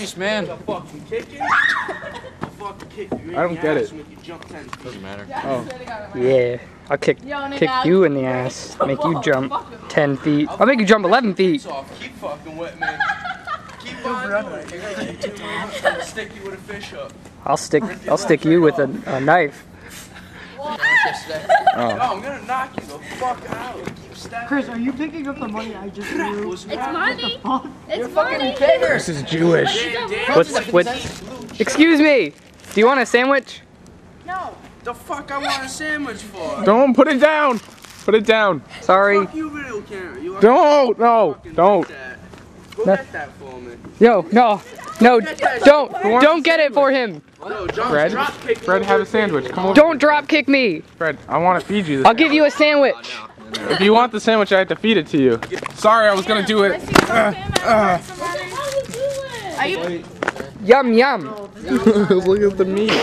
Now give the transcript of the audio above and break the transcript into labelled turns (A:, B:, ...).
A: Jeez, man.
B: I'll fucking kick you. I'll fucking kick you.
C: I don't get it.
B: Make you jump 10 feet.
A: Doesn't matter.
C: Oh.
D: Yeah, I'll kick you in the ass, make you jump 10 feet. I'll make you jump 11 feet.
B: Keep fucking with me. Keep on doing it. You're gonna do it. I'm gonna stick you with a fish hook.
D: I'll stick you with a knife.
B: No, I'm gonna knock you the fuck out. Keep stepping.
E: Chris, are you picking up the money I just threw?
F: It's money. It's money.
C: This is Jewish.
D: Excuse me, do you want a sandwich?
F: No.
B: The fuck I want a sandwich for?
C: Don't put it down. Put it down.
D: Sorry.
B: Fuck you, video camera. You want
C: Don't. No. Don't.
B: Go get that for me.
D: Yo, no, don't get it for him.
B: No,
C: Fred, Fred, have a sandwich. Come over.
D: Don't drop kick me.
C: Fred, I want to feed you this.
D: I'll give you a sandwich.
C: If you want the sandwich, I have to feed it to you. Sorry, I was gonna do it.
F: Are you?
D: Yum yum.
C: Look at the meat.